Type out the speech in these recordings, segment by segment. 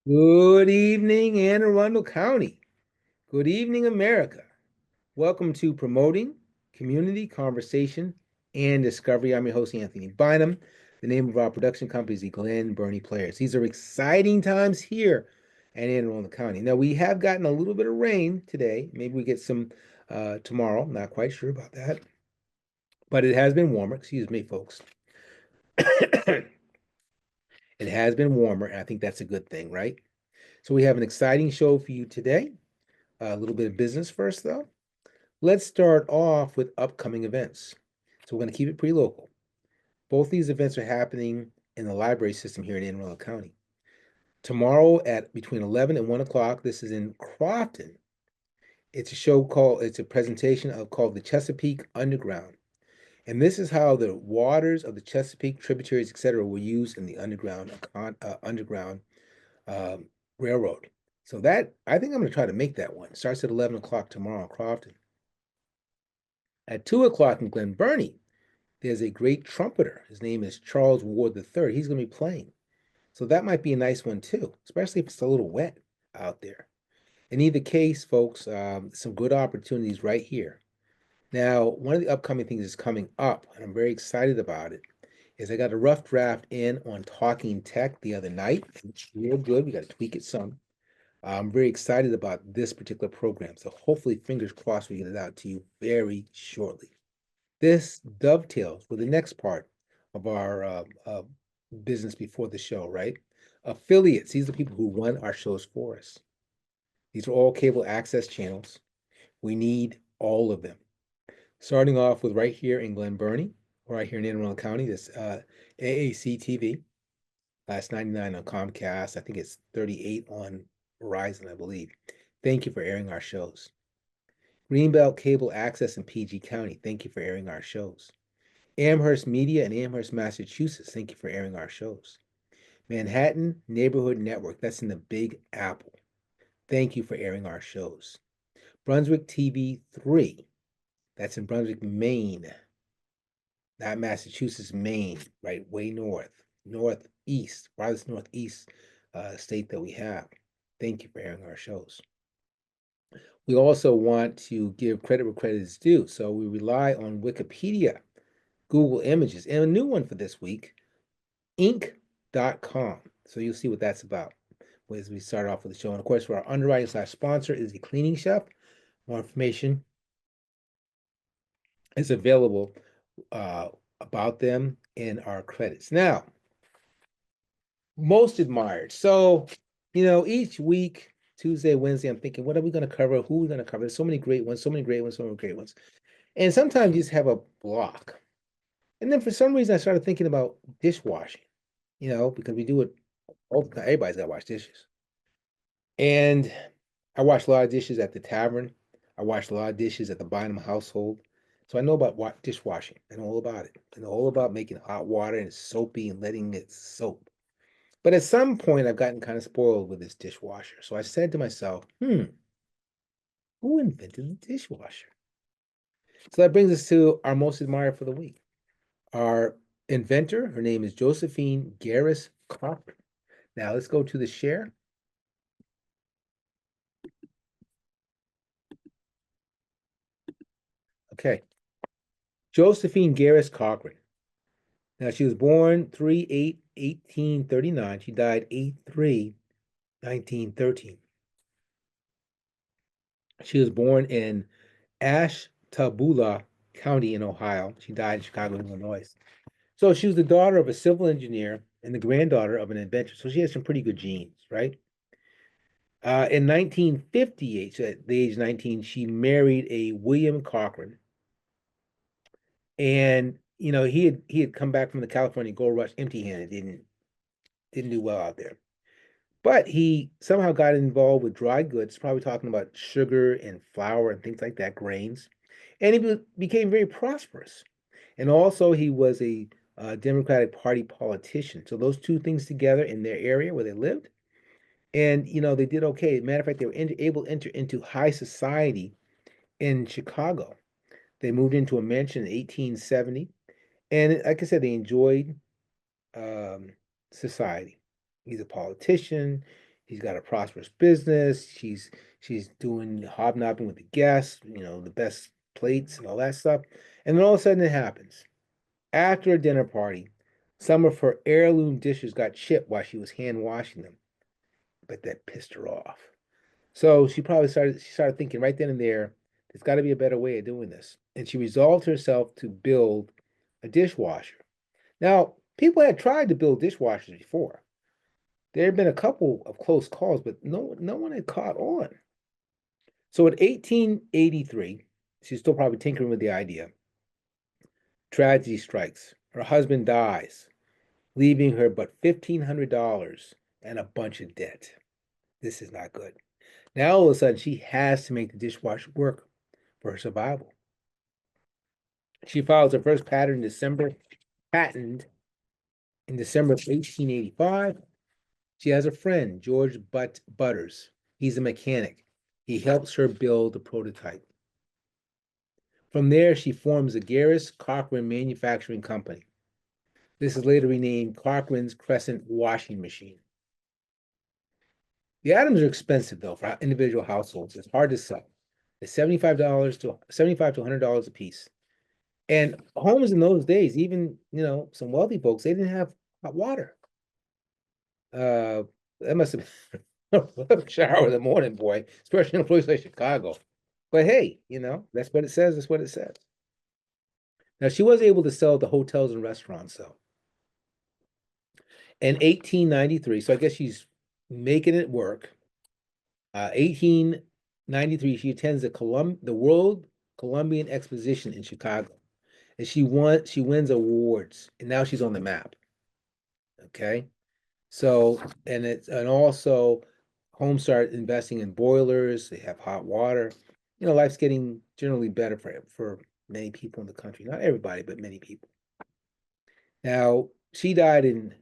Good evening, Anne Arundel County. Good evening, America. Welcome to Promoting Community Conversation and Discovery. I'm your host, Anthony Bynum. The name of our production company is the Glen Burnie Players. These are exciting times here at Anne Arundel County. Now, we have gotten a little bit of rain today. Maybe we get some tomorrow. Not quite sure about that. But it has been warmer. Excuse me, folks. It has been warmer, and I think that's a good thing, right? So we have an exciting show for you today. A little bit of business first, though. Let's start off with upcoming events. So we're going to keep it pretty local. Both these events are happening in the library system here in Anne Arundel County. Tomorrow at between 11 and 1 o'clock, this is in Crofton. It's a presentation called the Chesapeake Underground. And this is how the waters of the Chesapeake tributaries, etc., were used in the underground um, railroad. So that I think I'm going to try to make that one. It starts at 11 o'clock tomorrow in Crofton. At 2 o'clock in Glen Burnie, there's a great trumpeter. His name is Charles Ward III. He's going to be playing. So that might be a nice one too, especially if it's a little wet out there. In either case, folks, some good opportunities right here. Now, one of the upcoming things that's coming up, and I'm very excited about it, is I got a rough draft in on Talking Tech the other night. It's real good. We got to tweak it some. I'm very excited about this particular program. So hopefully, fingers crossed, we get it out to you very shortly. This dovetails with the next part of our business before the show, right? Affiliates, these are the people who run our shows for us. These are all cable access channels. We need all of them. Starting off with right here in Glen Burnie, right here in Anne Arundel County, this AAC TV. It's 99 on Comcast. I think it's 38 on Verizon, I believe. Thank you for airing our shows. Greenbelt Cable Access in PG County. Thank you for airing our shows. Amherst Media in Amherst, Massachusetts. Thank you for airing our shows. Manhattan Neighborhood Network. That's in the Big Apple. Thank you for airing our shows. Brunswick TV 3. That's in Brunswick, Maine. Not Massachusetts, Maine, right? Way north, northeast, farthest northeast state that we have. Thank you for airing our shows. We also want to give credit where credit is due. So we rely on Wikipedia, Google Images, and a new one for this week, Inc.com. So you'll see what that's about as we start off with the show. And of course, for our underwriting/sponsor is the Cleaning Chef. More information is available about them in our credits. Now, most admired. So, each week, Tuesday, Wednesday, I'm thinking, what are we going to cover? Who are we going to cover? There's so many great ones, so many great ones, so many great ones. And sometimes you just have a block. And then for some reason, I started thinking about dishwashing, because we do it all the time. Everybody's got to wash dishes. And I wash a lot of dishes at the tavern. I wash a lot of dishes at the Bynum household. So I know about dishwashing. I know all about it. I know all about making hot water and soapy and letting it soap. But at some point, I've gotten kind of spoiled with this dishwasher. So I said to myself, who invented the dishwasher? So that brings us to our most admired for the week. Our inventor, her name is Josephine Garis Cochran. Now let's go to the share. Okay. Josephine Garis Cochran. Now she was born 3/8/1839. She died 8/3/1913. She was born in Ashtabula County in Ohio. She died in Chicago, Illinois. So she was the daughter of a civil engineer and the granddaughter of an inventor. So she has some pretty good genes, right? In 1958, so at the age of 19, she married a William Cochran. And he had come back from the California gold rush empty-handed, didn't do well out there. But he somehow got involved with dry goods, probably talking about sugar and flour and things like that, grains. And he became very prosperous. And also, he was a Democratic Party politician. So those two things together in their area where they lived, and they did okay. Matter of fact, they were able to enter into high society in Chicago. They moved into a mansion in 1870, and like I said, they enjoyed society. He's a politician. She's got a prosperous business. She's doing hobnobbing with the guests, the best plates and all that stuff. And then all of a sudden it happens. After a dinner party, some of her heirloom dishes got chipped while she was hand washing them. But that pissed her off. So she started thinking right then and there, there's got to be a better way of doing this. And she resolved herself to build a dishwasher. Now, people had tried to build dishwashers before. There had been a couple of close calls, but no one had caught on. So in 1883, she's still probably tinkering with the idea. Tragedy strikes. Her husband dies, leaving her but $1,500 and a bunch of debt. This is not good. Now all of a sudden she has to make the dishwasher work for her survival. She files her first patent in December of 1885. She has a friend, George Butters. He's a mechanic. He helps her build the prototype. From there, she forms the Garis Cochran Manufacturing Company. This is later renamed Cochran's Crescent Washing Machine. The items are expensive, though, for individual households. It's hard to sell. It's $75 to $100 a piece. And homes in those days, even, some wealthy folks, they didn't have hot water. That must have been a shower in the morning, boy, especially in a place like Chicago. But hey, that's what it says. That's what it says. Now, she was able to sell to hotels and restaurants, though. In 1893, so I guess she's making it work. 1893, she attends the World Columbian Exposition in Chicago. And she wins awards, and now she's on the map. Okay. So, and also homes start investing in boilers, they have hot water. Life's getting generally better for many people in the country. Not everybody, but many people. Now, she died in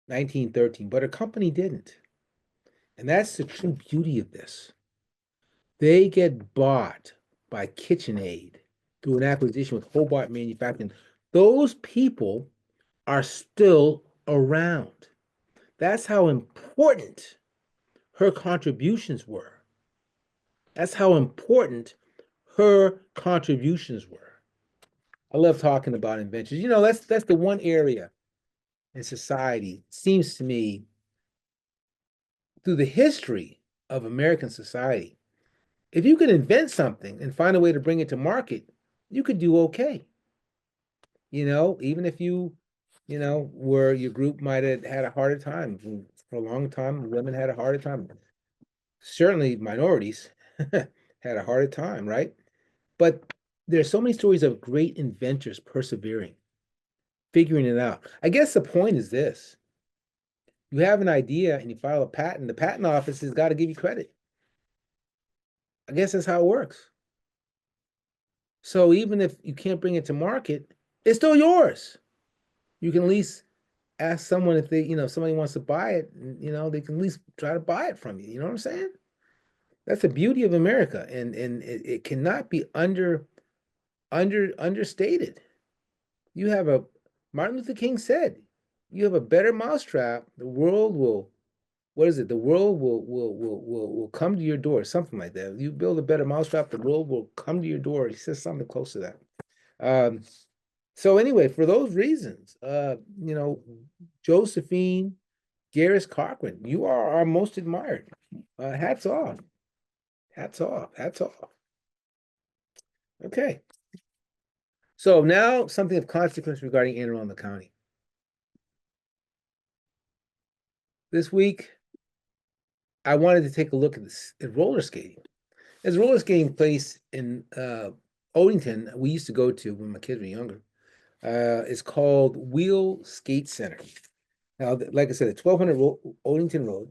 1913, but her company didn't. And that's the true beauty of this. They get bought by KitchenAid through an acquisition with Hobart Manufacturing. Those people are still around. That's how important her contributions were. That's how important her contributions were. I love talking about inventions. That's the one area in society, it seems to me, through the history of American society, if you could invent something and find a way to bring it to market, you could do okay. Even if where your group might have had a harder time. For a long time, women had a harder time. Certainly minorities had a harder time, right? But there's so many stories of great inventors persevering, figuring it out. I guess the point is this. You have an idea and you file a patent, the patent office has got to give you credit. I guess that's how it works. So even if you can't bring it to market, it's still yours. You can at least ask someone if if somebody wants to buy it, they can at least try to buy it from you. You know what I'm saying? That's the beauty of America, and it cannot be understated. You have Martin Luther King said, you have a better mousetrap, the world will, what is it? The world will come to your door, something like that. You build a better mousetrap, the world will come to your door. He says something close to that. So anyway, for those reasons, Josephine Garis Cochran, you are our most admired. Hats off. Hats off. Hats off. Okay. So now something of consequence regarding Anne Arundel County. This week, I wanted to take a look at roller skating. There's a roller skating place in Odenton we used to go to when my kids were younger. It's called Wheel Skate Center. Now, like I said, at 1200 Odenton Road,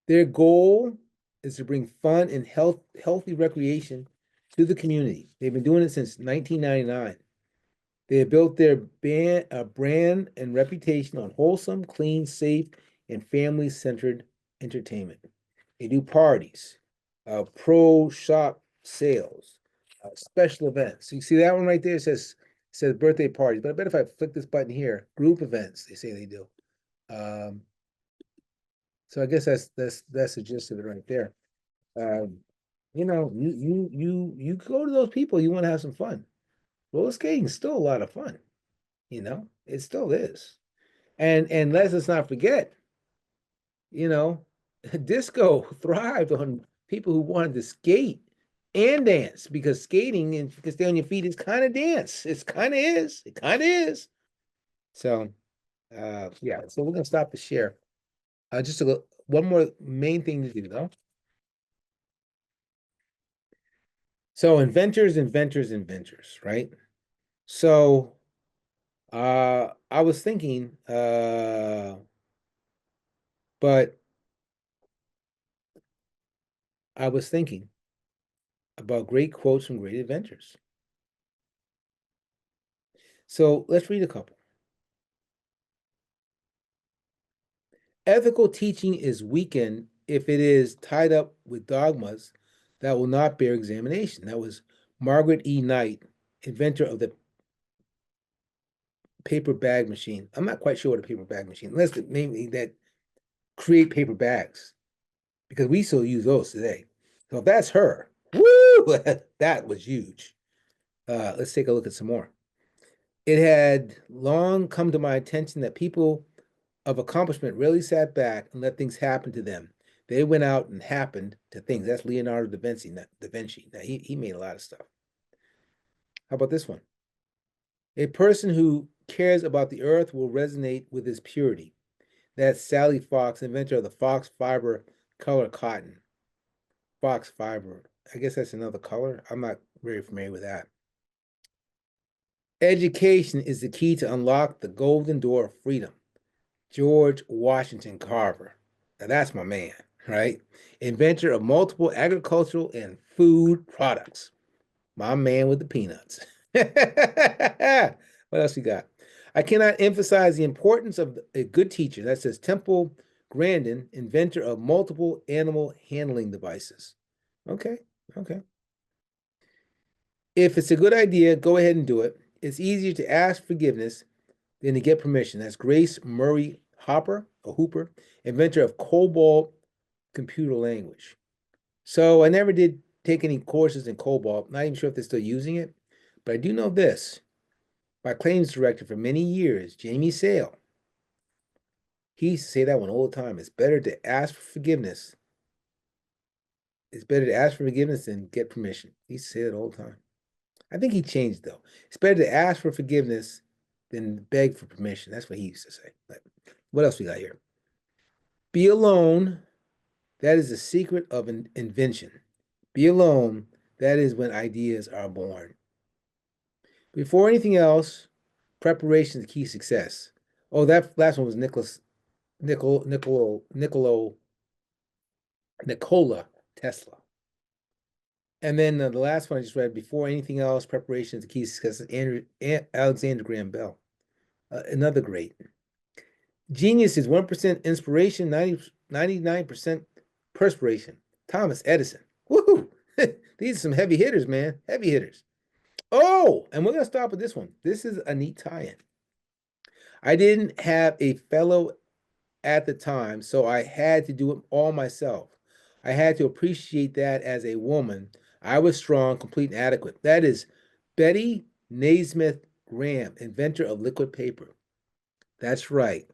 their goal is to bring fun and healthy recreation to the community. They've been doing it since 1999. They have built their brand and reputation on wholesome, clean, safe, and family-centered entertainment. They do parties, pro shop sales, special events. So you see that one right there? It says birthday parties. But I bet if I flick this button here, group events, they say they do. So I guess that's the gist of it right there. Um, you go to those people, you want to have some fun. Roller skating is still a lot of fun, it still is. And let's not forget, you know, disco thrived on people who wanted to skate and dance because skating and you can stay on your feet is kind of dance. It's kind of is. It kind of is. So, yeah. So we're gonna stop the share. One more main thing to do though. So inventors, right? So, I was thinking, but I was thinking about great quotes from great inventors. So let's read a couple. Ethical teaching is weakened if it is tied up with dogmas that will not bear examination. That was Margaret E. Knight, inventor of the paper bag machine. I'm not quite sure what a paper bag machine, unless mainly that create paper bags, because we still use those today. So if that's her, woo, that was huge. Let's take a look at some more. It had long come to my attention that people of accomplishment rarely sat back and let things happen to them. They went out and happened to things. That's Leonardo da Vinci. Da Vinci. Now, he made a lot of stuff. How about this one? A person who cares about the earth will resonate with its purity. That's Sally Fox, inventor of the Fox fiber color cotton. Fox fiber. I guess that's another color. I'm not very familiar with that. Education is the key to unlock the golden door of freedom. George Washington Carver. Now that's my man, right? Inventor of multiple agricultural and food products. My man with the peanuts. What else we got? I cannot emphasize the importance of a good teacher. That says Temple Grandin, inventor of multiple animal handling devices. Okay, okay. If it's a good idea, go ahead and do it. It's easier to ask forgiveness than to get permission. That's Grace Murray Hopper, or Hooper, inventor of COBOL computer language. So I never did take any courses in COBOL. Not even sure if they're still using it, but I do know this. My claims director for many years, Jamie Sale, he used to say that one all the time. It's better to ask for forgiveness. It's better to ask for forgiveness than get permission. He used to say it all the time. I think he changed though. It's better to ask for forgiveness than beg for permission. That's what he used to say. But what else we got here? Be alone. That is the secret of an invention. Be alone. That is when ideas are born. Before anything else, preparation is the key to success. Oh, that last one was Nikola Tesla. And then the last one I just read, before anything else, preparation is the key to success. Alexander Graham Bell, another great. Genius is 1% inspiration, 99% perspiration. Thomas Edison. Woohoo! These are some heavy hitters, man. Heavy hitters. Oh, and we're going to stop with this one. This is a neat tie-in. I didn't have a fellow at the time, so I had to do it all myself. I had to appreciate that as a woman. I was strong, complete, and adequate. That is Betty Naismith Graham, inventor of liquid paper. That's right.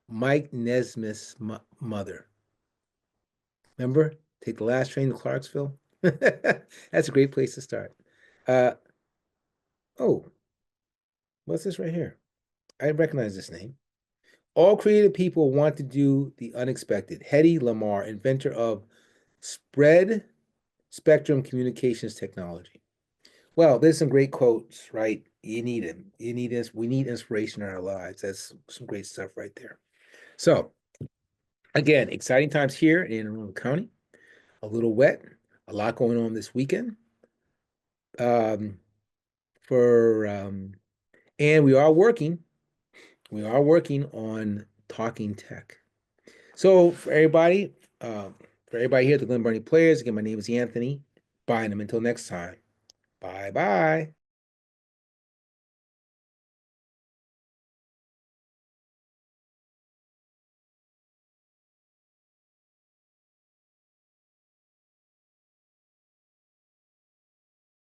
Mike Nesmith's mother. Remember? Take the last train to Clarksville. That's a great place to start. Uh, oh, what's this right here? I recognize this name. All creative people want to do the unexpected. Hedy Lamarr, inventor of spread spectrum communications technology. Well, there's some great quotes, right? You need them. You need this. We need inspiration in our lives. That's some great stuff right there. So, again, exciting times here in Anne Arundel County. A little wet, a lot going on this weekend. Um, for and we are working. We are working on talking tech. So for everybody here at the Glen Burnie Players, again, my name is Anthony. Bye, and until next time. Bye bye.